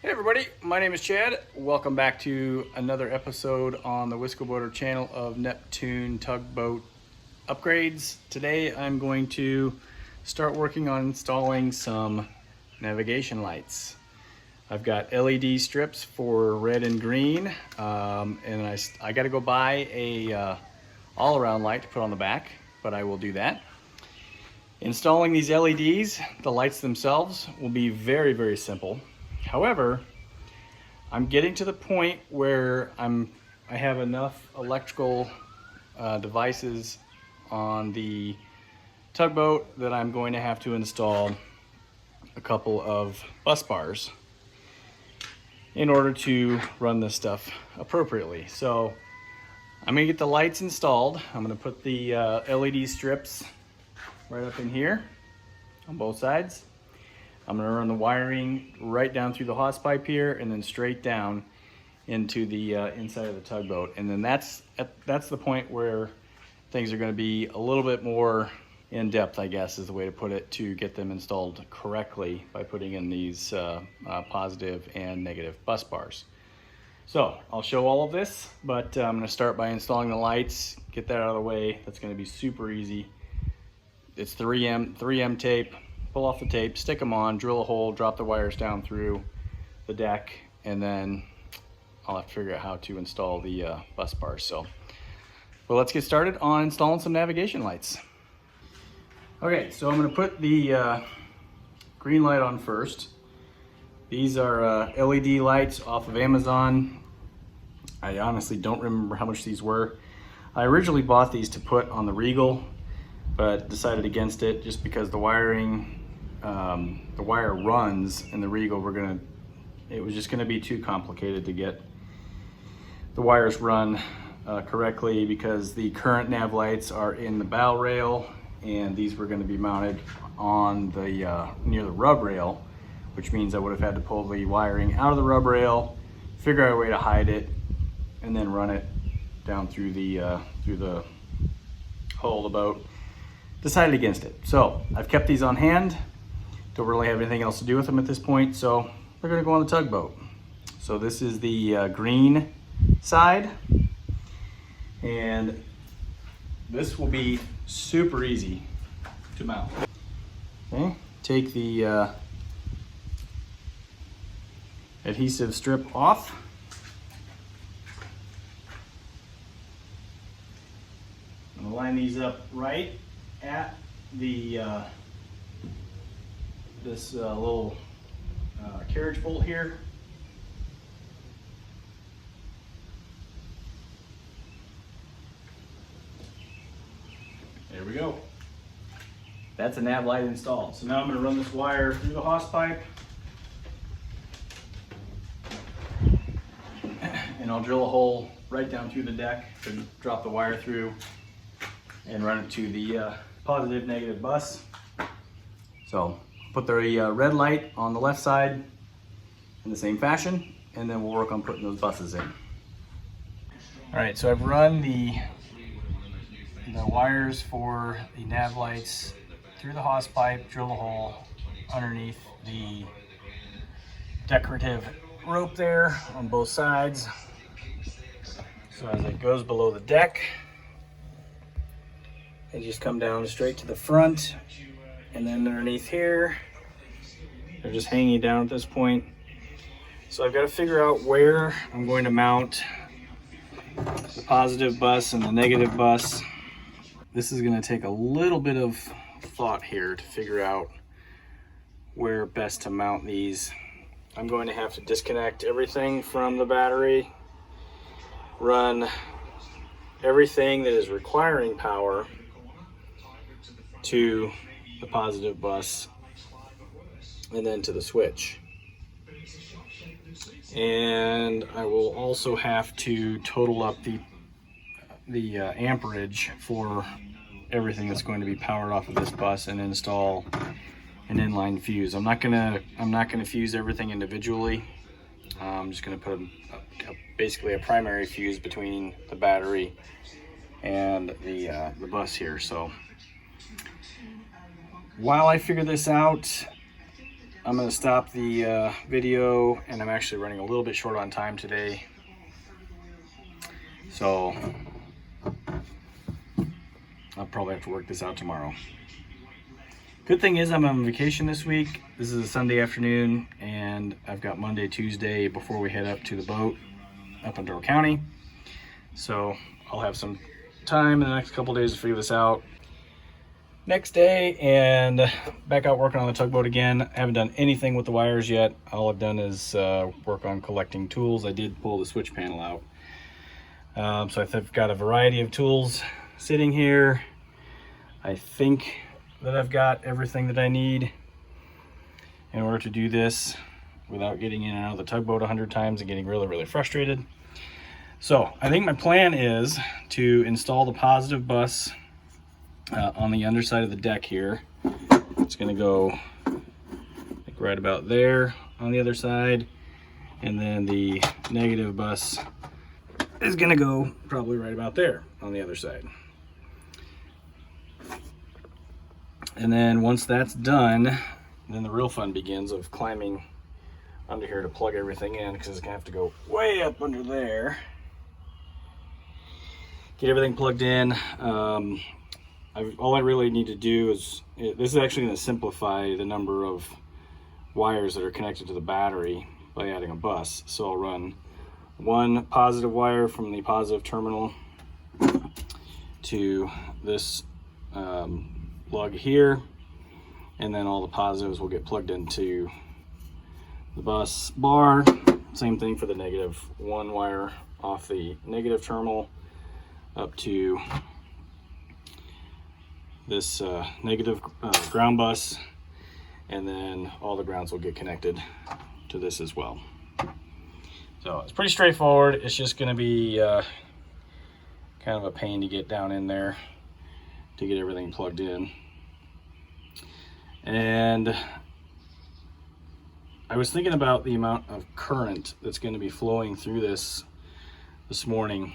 Hey everybody, my name is Chad. Welcome back to another episode on the Whiskowboater channel of Nep'Toon Tugboat upgrades. Today I'm going to start working on installing some navigation lights. I've got LED strips for red and green, and I got to go buy a all-around light to put on the back, but I will do that. Installing these LEDs, the lights themselves, will be very, very simple. However, I'm getting to the point where I have enough electrical devices on the tugboat that I'm going to have to install a couple of bus bars in order to run this stuff appropriately. So I'm gonna get the lights installed. I'm gonna put the LED strips right up in here on both sides. I'm gonna run the wiring right down through the hose pipe here and then straight down into the inside of the tugboat. And then that's the point where things are gonna be a little bit more in depth, I guess is the way to put it, to get them installed correctly by putting in these positive and negative bus bars. So I'll show all of this, but I'm gonna start by installing the lights, get that out of the way. That's gonna be super easy. It's 3M tape. Pull off the tape, stick them on, drill a hole, drop the wires down through the deck, and then I'll have to figure out how to install the bus bars. So, well, let's get started on installing some navigation lights. Okay, so I'm gonna put the green light on first. These are LED lights off of Amazon. I honestly don't remember how much these were. I originally bought these to put on the Regal, but decided against it just because the wire runs in the Regal. It was just gonna be too complicated to get the wires run correctly, because the current nav lights are in the bow rail, and these were gonna be mounted on the near the rub rail, which means I would have had to pull the wiring out of the rub rail, figure out a way to hide it, and then run it down through the hull of the boat. Decided against it. So I've kept these on hand. Don't really have anything else to do with them at this point, so they're gonna go on the tugboat. So this is the green side, and this will be super easy to mount. Okay, take the adhesive strip off. I'm gonna line these up right at the this little carriage bolt here. There we go. That's a nav light installed. So now I'm going to run this wire through the hose pipe, and I'll drill a hole right down through the deck to drop the wire through and run it to the positive negative bus. So put the red light on the left side in the same fashion, and then we'll work on putting those buses in. All right, so I've run the wires for the nav lights through the hose pipe, drill a hole underneath the decorative rope there on both sides. So as it goes below the deck, they just come down straight to the front, and then underneath here, they're just hanging down at this point. So I've got to figure out where I'm going to mount the positive bus and the negative bus. This is going to take a little bit of thought here to figure out where best to mount these. I'm going to have to disconnect everything from the battery, run everything that is requiring power to the positive bus, and then to the switch. And I will also have to total up the amperage for everything that's going to be powered off of this bus and install an inline fuse. I'm not gonna fuse everything individually. I'm just gonna put basically a primary fuse between the battery and the bus here. So while I figure this out, I'm going to stop the video, and I'm actually running a little bit short on time today. So I'll probably have to work this out tomorrow. Good thing is I'm on vacation this week. This is a Sunday afternoon, and I've got Monday, Tuesday before we head up to the boat up in Door County. So I'll have some time in the next couple days to figure this out. Next day, and back out working on the tugboat again. I haven't done anything with the wires yet. All I've done is work on collecting tools. I did pull the switch panel out. So I've got a variety of tools sitting here. I think that I've got everything that I need in order to do this without getting in and out of the tugboat 100 times and getting really frustrated. So I think my plan is to install the positive bus on the underside of the deck here. It's going to go like right about there on the other side, and then the negative bus is going to go probably right about there on the other side. And then once that's done, then the real fun begins of climbing under here to plug everything in, because it's going to have to go way up under there. Get everything plugged in. All I really need to do is, this is actually going to simplify the number of wires that are connected to the battery by adding a bus. So I'll run one positive wire from the positive terminal to this lug here, and then all the positives will get plugged into the bus bar. Same thing for the negative. One wire off the negative terminal up to this negative ground bus, and then all the grounds will get connected to this as well. So it's pretty straightforward. It's just going to be kind of a pain to get down in there to get everything plugged in. And I was thinking about the amount of current that's going to be flowing through this morning.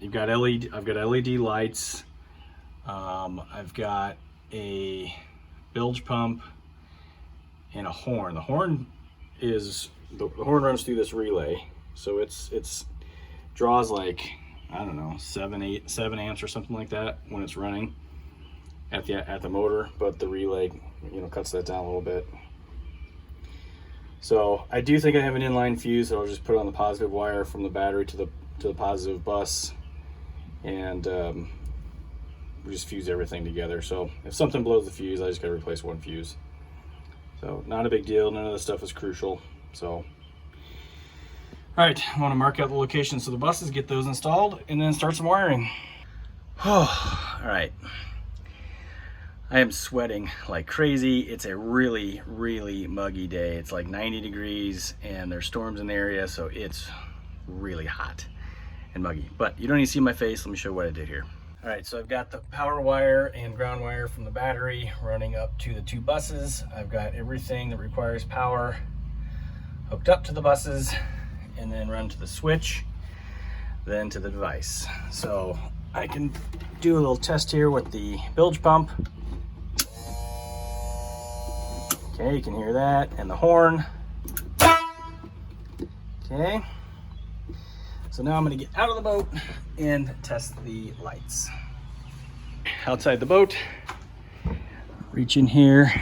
I've got LED lights. I've got a bilge pump and a horn. The horn runs through this relay, so it's draws like, I don't know, 7 amps or something like that when it's running at the motor, but the relay, cuts that down a little bit. So I do think I have an inline fuse that I'll just put on the positive wire from the battery to the positive bus, and we just fuse everything together. So if something blows the fuse, I just gotta replace one fuse. So not a big deal. None of this stuff is crucial. So, all right, I want to mark out the location so the buses, get those installed, and then start some wiring. All right. I am sweating like crazy. It's a really muggy day. It's like 90 degrees and there's storms in the area, so it's really hot and muggy. But you don't need to see my face. Let me show you what I did here. All right, so I've got the power wire and ground wire from the battery running up to the two buses. I've got everything that requires power hooked up to the buses, and then run to the switch, then to the device. So I can do a little test here with the bilge pump. Okay, you can hear that, and the horn. Okay, so now I'm gonna get out of the boat and test the lights. Outside the boat, reach in here,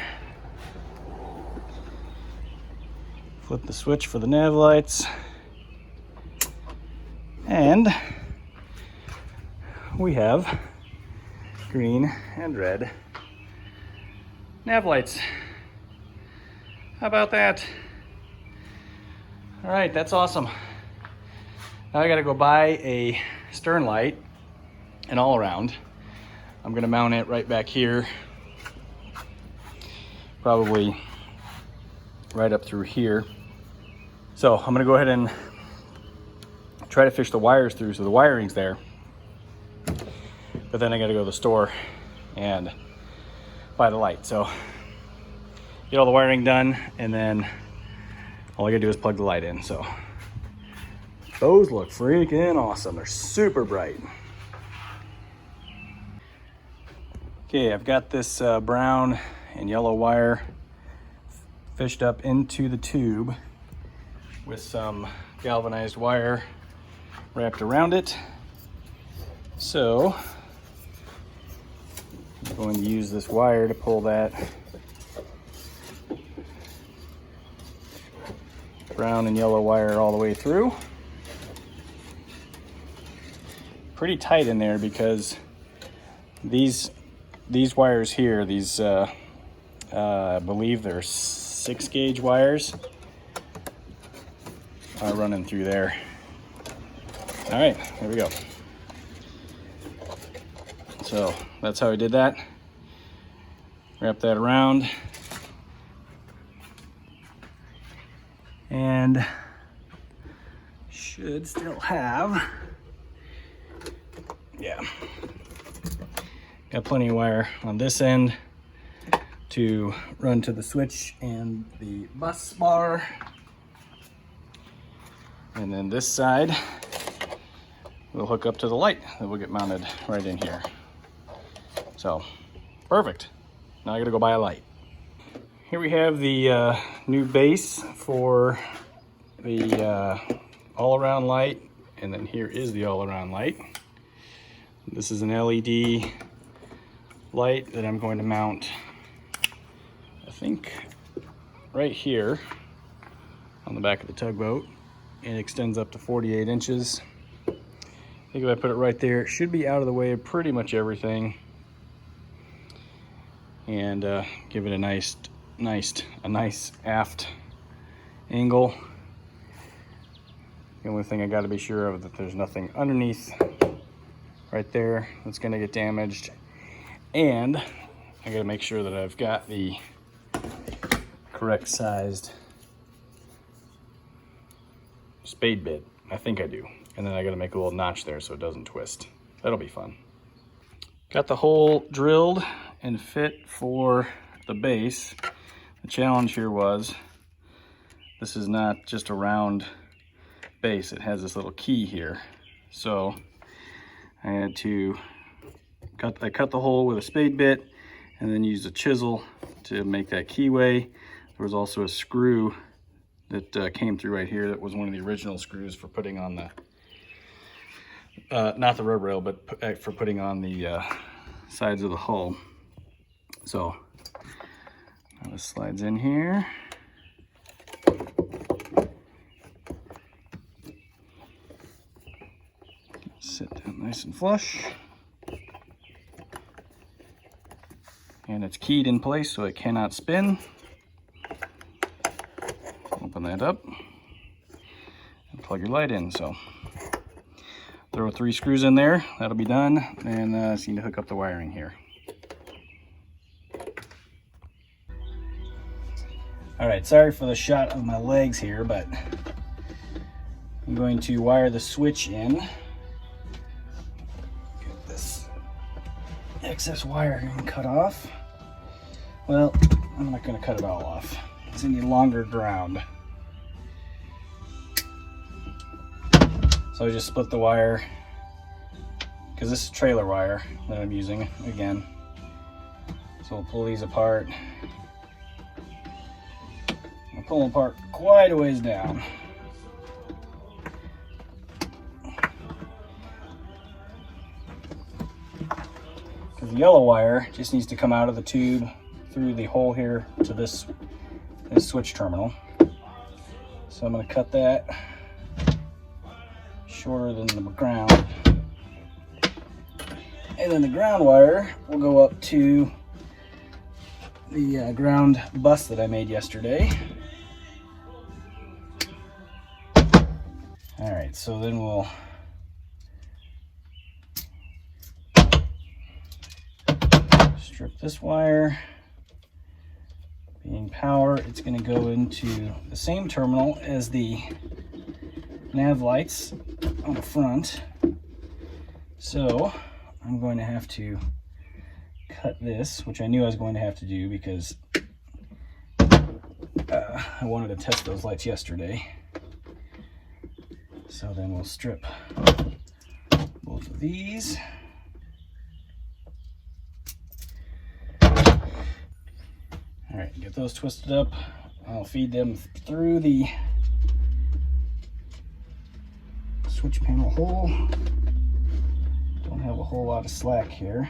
flip the switch for the nav lights, and we have green and red nav lights. How about that? All right, that's awesome. Now I gotta go buy a stern light and all around. I'm gonna mount it right back here, probably right up through here. So I'm gonna go ahead and try to fish the wires through so the wiring's there. But then I gotta go to the store and buy the light. So get all the wiring done, and then all I gotta do is plug the light in. So those look freaking awesome. They're super bright. Okay, I've got this brown and yellow wire fished up into the tube with some galvanized wire wrapped around it. So I'm going to use this wire to pull that brown and yellow wire all the way through. Pretty tight in there because these wires here, these I believe they're 6-gauge wires, are running through there. All right, here we go. So that's how I did that. Wrap that around. And should still have, yeah, got plenty of wire on this end to run to the switch and the bus bar. And then this side will hook up to the light that will get mounted right in here. So, perfect. Now I gotta go buy a light. Here we have the new base for the all-around light, and then here is the all-around light. This is an LED light that I'm going to mount, I think, right here on the back of the tugboat. It extends up to 48 inches. I think if I put it right there, it should be out of the way of pretty much everything, and give it a nice aft angle. The only thing I got to be sure of that there's nothing underneath right there that's going to get damaged, and I got to make sure that I've got the correct sized spade bit. I think I do. And then I got to make a little notch there so it doesn't twist. That'll be fun. Got the hole drilled and fit for the base. The challenge here was, this is not just a round base. It has this little key here. So I had to cut the hole with a spade bit and then use a chisel to make that keyway. There was also a screw that came through right here. That was one of the original screws for putting on the, not the rub rail, but for putting on the sides of the hull. So now this slides in here. Sit down nice and flush. And it's keyed in place so it cannot spin. Open that up and plug your light in. So throw 3 screws in there, that'll be done, and I just need to hook up the wiring here. All right, sorry for the shot of my legs here, but I'm going to wire the switch in. Get this excess wiring cut off. Well, I'm not going to cut it all off. It's any longer ground. So I just split the wire, because this is trailer wire that I'm using again. So we'll pull these apart. I'll pull them apart quite a ways down. Because the yellow wire just needs to come out of the tube through the hole here to this switch terminal. So I'm going to cut that shorter than the ground, and then the ground wire will go up to the ground bus that I made yesterday. All right, so then we'll strip this wire. Being power, it's going to go into the same terminal as the nav lights on the front. So I'm going to have to cut this, which I knew I was going to have to do because I wanted to test those lights yesterday. So then we'll strip both of these. All right, get those twisted up I'll feed them through the switch panel hole. Don't have a whole lot of slack here.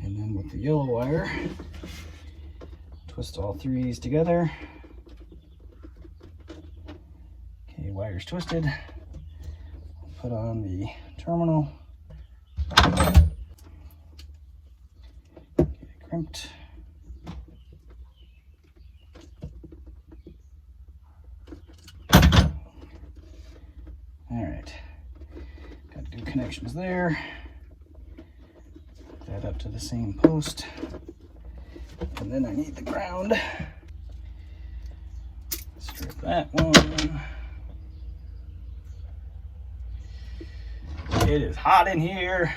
And then with the yellow wire, twist all threes together. Okay, wire's twisted. Put on the terminal. Okay, crimped. All right, got good connections there. Hook that up to the same post. And then I need the ground. Strip that one. It is hot in here.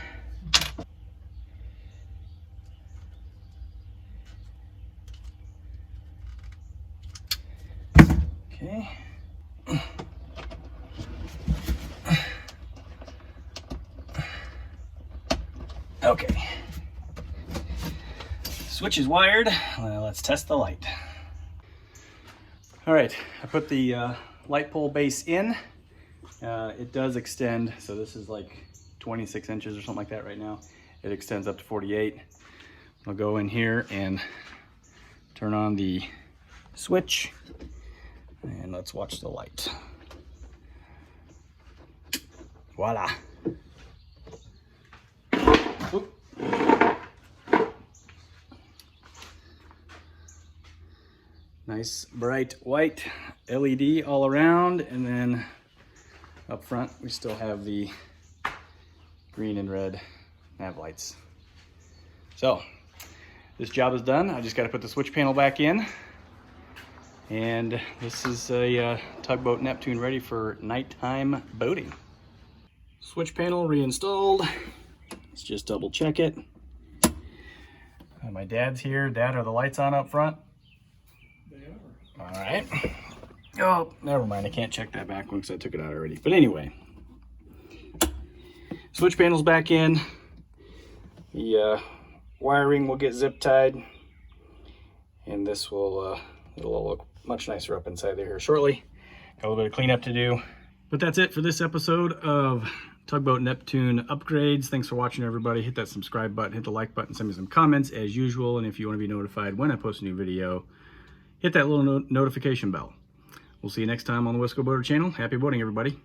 Okay. Okay. Switch is wired. Let's test the light. All right, I put the light pole base in. It does extend, so this is like 26 inches or something like that right now. It extends up to 48. I'll go in here and turn on the switch, and let's watch the light. Voila. Oop. Nice bright white LED all around, and then up front we still have the green and red nav lights. So this job is done. I just got to put the switch panel back in, and this is a tugboat Neptune ready for nighttime boating. Switch panel reinstalled. Let's just double check it. My dad's here. Dad, are the lights on up front? They are. All right. Oh, never mind. I can't check that back one because I took it out already. But anyway, switch panel's back in. The wiring will get zip tied, and this will it'll look much nicer up inside there here shortly. Got a little bit of cleanup to do. But that's it for this episode of Tugboat Neptune Upgrades. Thanks for watching, everybody. Hit that subscribe button, hit the like button, send me some comments as usual, and if you want to be notified when I post a new video, hit that little notification bell. We'll see you next time on the Wisco Boater channel. Happy boating, everybody.